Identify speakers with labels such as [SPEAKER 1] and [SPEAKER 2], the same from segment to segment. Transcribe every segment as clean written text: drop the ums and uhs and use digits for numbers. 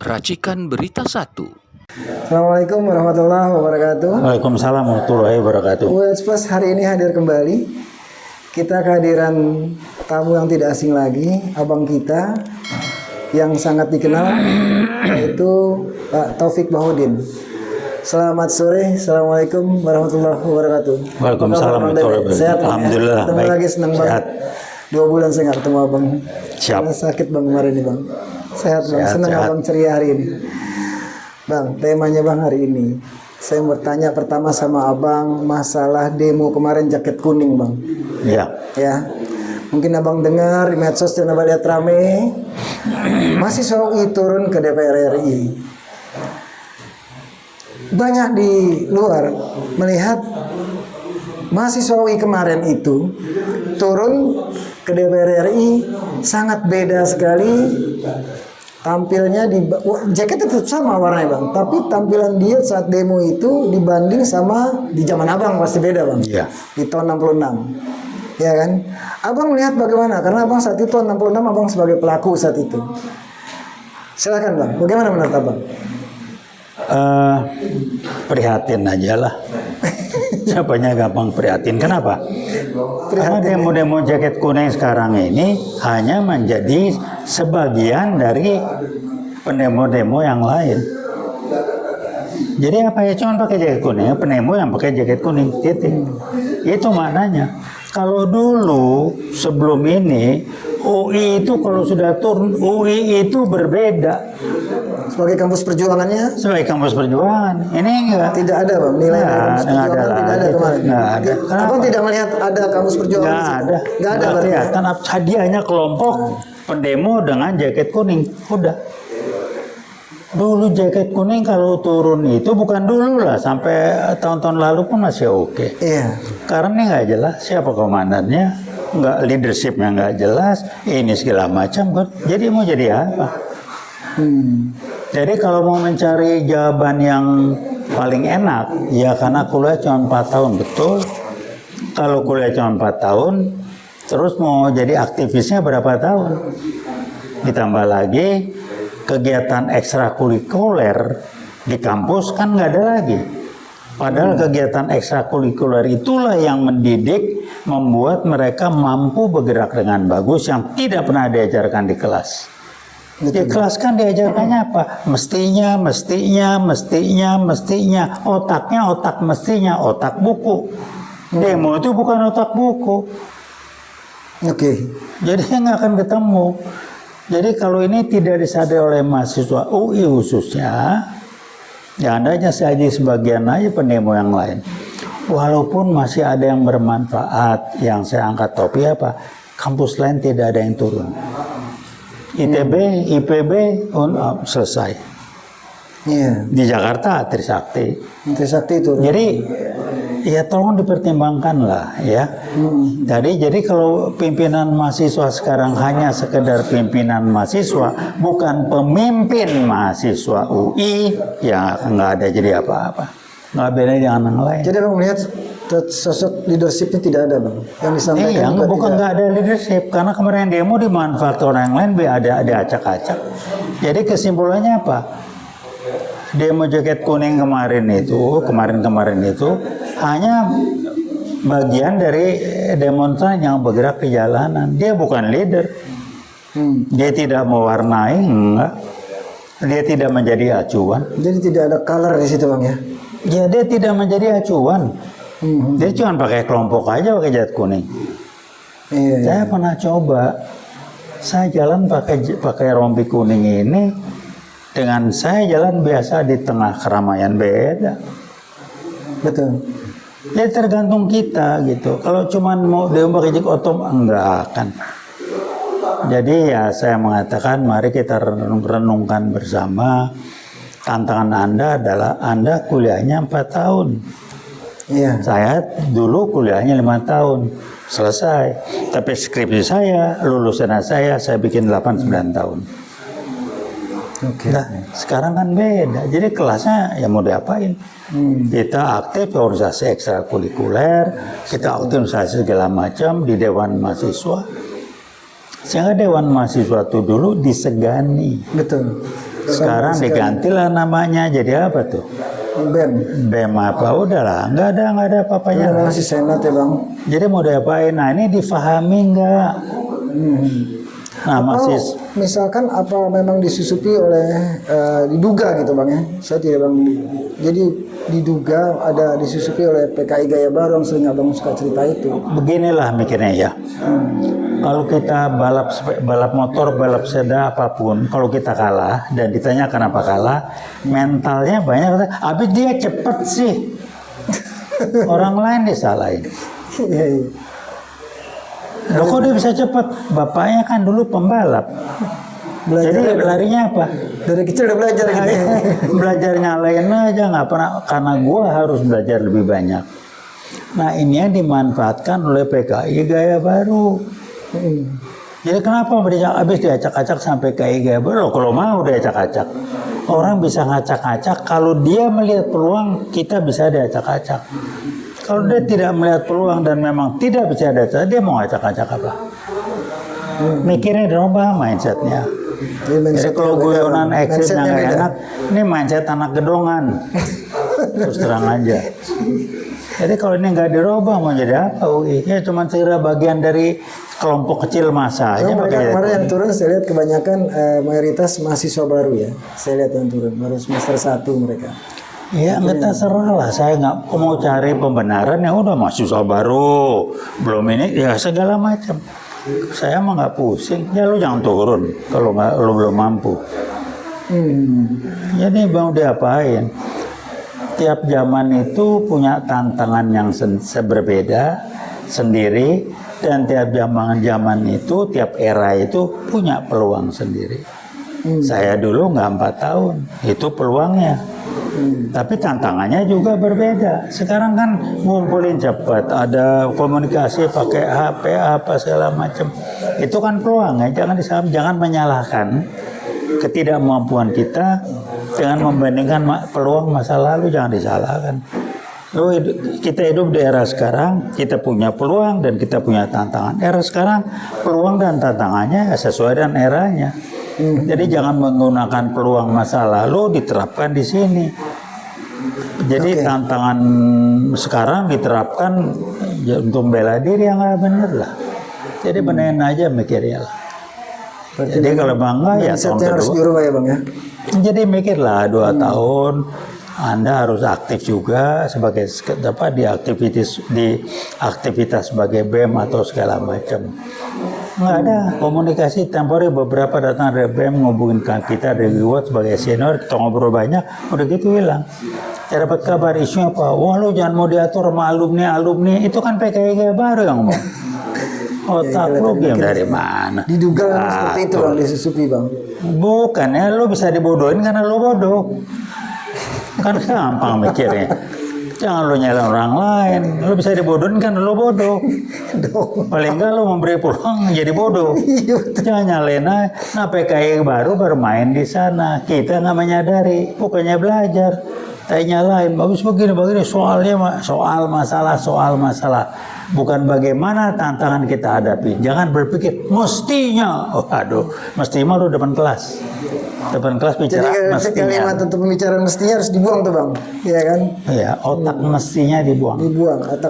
[SPEAKER 1] Racikan Berita 1.
[SPEAKER 2] Assalamualaikum warahmatullahi wabarakatuh.
[SPEAKER 3] Waalaikumsalam warahmatullahi wabarakatuh.
[SPEAKER 2] UH Plus hari ini hadir kembali. Kita kehadiran tamu yang tidak asing lagi, abang kita yang sangat dikenal, yaitu Pak Taufik Bahudin. Selamat sore, assalamualaikum warahmatullahi wabarakatuh.
[SPEAKER 3] Waalaikumsalam warahmatullahi wabarakatuh.
[SPEAKER 2] Sehat, Bang,
[SPEAKER 3] alhamdulillah.
[SPEAKER 2] ya? Ketemu
[SPEAKER 3] Baik.
[SPEAKER 2] lagi, senang
[SPEAKER 3] Sehat.
[SPEAKER 2] banget. 2 bulan saya nggak ketemu abang.
[SPEAKER 3] Siap.
[SPEAKER 2] Karena sakit bang kemarin nih bang. Sehat bang,
[SPEAKER 3] Sehat,
[SPEAKER 2] senang
[SPEAKER 3] sehat.
[SPEAKER 2] abang ceria hari ini. Bang, temanya bang hari ini, saya bertanya pertama sama abang masalah demo kemarin jaket kuning bang.
[SPEAKER 3] Ya.
[SPEAKER 2] Ya, mungkin abang dengar di medsos dan abang lihat rame, mahasiswa UI turun ke DPR RI. Banyak di luar melihat mahasiswa UI kemarin itu turun ke DPR RI sangat beda sekali. Tampilnya di jaket tetap sama warnanya bang, tapi tampilan dia saat demo itu dibanding sama di zaman abang pasti beda bang.
[SPEAKER 3] Iya.
[SPEAKER 2] Di tahun 66, ya kan? Abang melihat bagaimana? Karena abang saat itu tahun 66 abang sebagai pelaku saat itu. Silakan bang, bagaimana menurut abang?
[SPEAKER 3] Prihatin aja lah. Siapanya gampang prihatin. Kenapa? Karena demo-demo jaket kuning sekarang ini hanya menjadi sebagian dari pendemo-demo yang lain. Jadi apa ya, cuma pakai jaket kuning, pendemo yang pakai jaket kuning, titik. Itu maknanya. Kalau dulu sebelum ini UI itu kalau sudah turun, UI itu berbeda.
[SPEAKER 2] Sebagai kampus perjuangannya
[SPEAKER 3] Sebagai kampus perjuangan, ini enggak.
[SPEAKER 2] tidak ada bang, nilai kampus perjuangan tidak ada kemarin.
[SPEAKER 3] Nggak ada.
[SPEAKER 2] Abang tidak melihat ada kampus perjuangan di
[SPEAKER 3] Nggak
[SPEAKER 2] situ?
[SPEAKER 3] ada.
[SPEAKER 2] Nggak ada berarti.
[SPEAKER 3] Kelihatan hadiahnya kelompok pendemo dengan jaket kuning. Udah. Dulu jaket kuning kalau turun itu bukan dulu lah, sampai tahun-tahun lalu pun masih oke.
[SPEAKER 2] Iya.
[SPEAKER 3] Karena ini nggak jelas siapa komandannya, nggak leadershipnya nggak jelas, ini segala macam kan. Jadi mau jadi apa? Jadi kalau mau mencari jawaban yang paling enak, ya karena kuliah cuma 4 tahun, betul. Kalau kuliah cuma 4 tahun, terus mau jadi aktivisnya berapa tahun? Ditambah lagi kegiatan ekstrakurikuler di kampus kan nggak ada lagi. Padahal kegiatan ekstrakurikuler itulah yang mendidik, membuat mereka mampu bergerak dengan bagus yang tidak pernah diajarkan di kelas. Di kelas kan diajarkannya apa? Mestinya. Otaknya otak mestinya, otak buku. Demo itu bukan otak buku.
[SPEAKER 2] Oke.
[SPEAKER 3] Jadi nggak akan ketemu. Jadi kalau ini tidak disadari oleh mahasiswa UI khususnya, ya andanya saja sebagian aja pendemo yang lain. Walaupun masih ada yang bermanfaat, yang saya angkat topi apa? Kampus lain tidak ada yang turun. ITB, IPB, selesai.
[SPEAKER 2] Iya.
[SPEAKER 3] Di Jakarta Trisakti.
[SPEAKER 2] Trisakti itu.
[SPEAKER 3] Jadi ya tolong dipertimbangkan lah ya. Jadi kalau pimpinan mahasiswa sekarang hanya sekedar pimpinan mahasiswa, bukan pemimpin mahasiswa UI, ya nggak ada jadi apa-apa. Nggak beda dengan yang lain.
[SPEAKER 2] Jadi abang melihat sosok leadershipnya tidak ada bang, yang disampaikan
[SPEAKER 3] Iya,
[SPEAKER 2] juga
[SPEAKER 3] bukan
[SPEAKER 2] tidak.
[SPEAKER 3] nggak ada leadership, karena kemarin demo dimanfaatkan orang yang lain, ada acak-acak. Jadi kesimpulannya apa? Demo jaket kuning kemarin itu hanya bagian dari demonstran yang bergerak di jalanan. Dia bukan leader. Dia tidak mewarnai, enggak. Dia tidak menjadi acuan.
[SPEAKER 2] Jadi tidak ada color di situ bang ya?
[SPEAKER 3] Ya, dia tidak menjadi acuan. Dia cuma pakai kelompok aja pakai jaket kuning.
[SPEAKER 2] Iya.
[SPEAKER 3] Saya pernah coba. Saya jalan pakai rompi kuning ini dengan saya jalan biasa di tengah keramaian, beda.
[SPEAKER 2] Betul.
[SPEAKER 3] Jadi tergantung kita gitu. Kalau cuma mau dia pakai jaket otom, enggak akan. Jadi ya saya mengatakan mari kita renungkan bersama. Tantangan Anda adalah Anda kuliahnya 4 tahun.
[SPEAKER 2] Iya.
[SPEAKER 3] Saya dulu kuliahnya 5 tahun. Selesai. Tapi skripsi saya, lulusan saya bikin 8-9 tahun.
[SPEAKER 2] Oke.
[SPEAKER 3] Nah, sekarang kan beda. Jadi kelasnya ya mau diapain? Kita aktif organisasi ekstrakurikuler, kita organisasi segala macam di Dewan Mahasiswa. Sehingga Dewan Mahasiswa itu dulu disegani.
[SPEAKER 2] Betul.
[SPEAKER 3] Sekarang digantilah namanya jadi apa tuh?
[SPEAKER 2] BEM.
[SPEAKER 3] BEM apa? Udahlah, nggak ada apa-apanya.
[SPEAKER 2] Masih senat ya bang.
[SPEAKER 3] Jadi mau diapain? Nah ini difahami nggak? Nah masih
[SPEAKER 2] Misalkan apa memang disusupi oleh diduga gitu bang ya? Saya tidak bang. Jadi diduga ada disusupi oleh PKI Gaya Baru yang sering abang suka cerita itu.
[SPEAKER 3] beginilah mikirnya ya. Kalau kita balap motor, balap sepeda apapun, kalau kita kalah dan ditanya kenapa kalah, mentalnya banyak. Habis dia cepet sih, orang lain disalahin.
[SPEAKER 2] Iya, iya.
[SPEAKER 3] Loh kok dia bisa cepet? Bapaknya kan dulu pembalap. Jadi larinya apa?
[SPEAKER 2] Dari kecil udah belajar gitu.
[SPEAKER 3] Belajar nyalain aja nggak pernah, karena gua harus belajar lebih banyak. Nah ini yang dimanfaatkan oleh PKI Gaya Baru. Jadi kenapa habis diacak-acak sampai PKI Gaya Baru? Kalau mau diacak-acak, orang bisa ngacak-acak. Kalau dia melihat peluang, kita bisa diacak-acak. Kalau dia tidak melihat peluang dan memang tidak bisa diacak, dia mau acak-acak apa? Mikirnya dirubah mindsetnya. Jadi kalau guyonan exitnya nggak enak, ini mindset anak gedongan. Terus terang aja. Jadi kalau ini nggak dirubah mau jadi apa UI? Ya cuma segera bagian dari kelompok kecil masa aja.
[SPEAKER 2] Mereka kemarin yang turun saya lihat kebanyakan mayoritas mahasiswa baru ya. Saya lihat yang turun baru semester 1 mereka.
[SPEAKER 3] Ya nggak terserah lah. Saya nggak mau cari pembenaran ya udah mahasiswa baru belum ini ya segala macam. Saya mah nggak pusing. Ya lu jangan turun kalau nggak lu belum mampu. Jadi mau diapain? Tiap zaman itu punya tantangan yang berbeda sendiri, dan tiap zaman itu, tiap era itu punya peluang sendiri. Saya dulu nggak 4 tahun, itu peluangnya. Tapi tantangannya juga berbeda. Sekarang kan ngumpulin cepat, ada komunikasi pakai HP apa segala macam. Itu kan peluangnya. Jangan menyalahkan ketidakmampuan kita dengan membandingkan peluang masa lalu, jangan disalahkan. Kita hidup di era sekarang, kita punya peluang dan kita punya tantangan. Era sekarang peluang dan tantangannya sesuai dengan eranya. Jadi jangan menggunakan peluang masa lalu diterapkan di sini. Jadi tantangan sekarang diterapkan ya, untuk bela diri yang nggak benar lah. Jadi benerin aja mikirnya lah. Jadi kalau bangga ya tahun
[SPEAKER 2] harus dirubah ya bang ya.
[SPEAKER 3] Jadi mikirlah 2 tahun Anda harus aktif juga sebagai di aktivitas sebagai BEM atau segala macam. Nggak ada komunikasi temporary, beberapa datang dari BEM ngubungin kita dari Wiwot sebagai senior, kita ngobrol banyak, udah gitu hilang. Saya dapat kabar isunya apa? Wah lu jangan mau diatur sama alumni, itu kan PKI Gaya Baru yang ngomong. Otak lu game dari mana?
[SPEAKER 2] Diduga seperti itu bang, disusupi bang.
[SPEAKER 3] Bukan ya, lu bisa dibodohin karena lu bodoh. Kan gampang mikirnya. Jangan lu nyalain orang lain. Lu bisa dibodohin kan lu bodoh. Paling enggak lu memberi peluang jadi bodoh. Jangan nyalain aja. Nah PKI baru bermain di sana. Kita nggak menyadari. Bukannya belajar. Saya nyalain. Bagus begini. Soalnya soal masalah. Bukan bagaimana tantangan kita hadapi. Jangan berpikir mestinya. Oh aduh. Mestinya lu depan kelas. Depan kelas bicara
[SPEAKER 2] jadi,
[SPEAKER 3] mestinya.
[SPEAKER 2] Kalimat untuk pembicaraan mestinya harus dibuang tuh bang. Iya kan?
[SPEAKER 3] Iya, otak mestinya dibuang.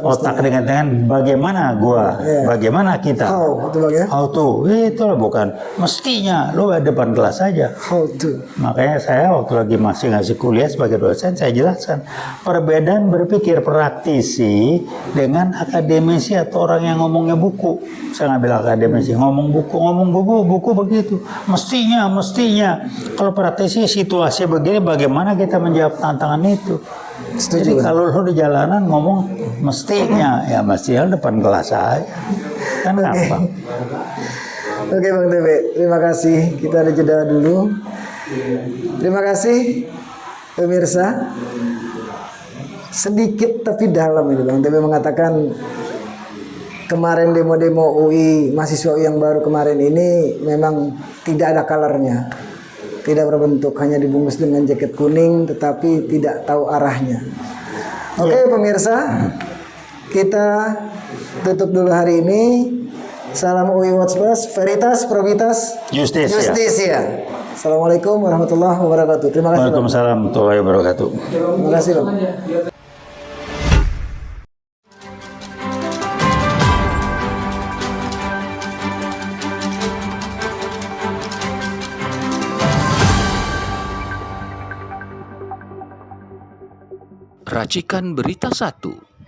[SPEAKER 3] Otak dengan bagaimana gua, bagaimana kita.
[SPEAKER 2] How itu bang ya?
[SPEAKER 3] How to. Itulah bukan mestinya. Lu depan kelas aja.
[SPEAKER 2] How to.
[SPEAKER 3] Makanya saya waktu lagi masih ngasih kuliah sebagai dosen, saya jelaskan perbedaan berpikir praktisi dengan akademisi atau orang yang ngomongnya buku. Saya nggak bilang akademisi, ngomong buku begitu. Mestinya. Kalau praktisi situasi begini, bagaimana kita menjawab tantangan itu? Jadi kalau lo di jalanan ngomong mestinya, ya mestinya depan kelas aja. Kan gampang.
[SPEAKER 2] Oke Bang Tebe, terima kasih. Kita ada jeda dulu. Terima kasih pemirsa. Sedikit tapi dalam ini Bang Tebe mengatakan kemarin demo-demo UI, mahasiswa UI yang baru kemarin ini memang tidak ada colornya. Tidak berbentuk, hanya dibungkus dengan jaket kuning tetapi tidak tahu arahnya. Oke pemirsa, kita tutup dulu hari ini. Salam UI Watch Plus, Veritas, Probitas,
[SPEAKER 3] Justisia.
[SPEAKER 2] Assalamualaikum warahmatullahi wabarakatuh. Terima kasih, Bang.
[SPEAKER 3] Waalaikumsalam warahmatullahi wabarakatuh.
[SPEAKER 2] Terima kasih, Bang.
[SPEAKER 1] Racikan Berita 1.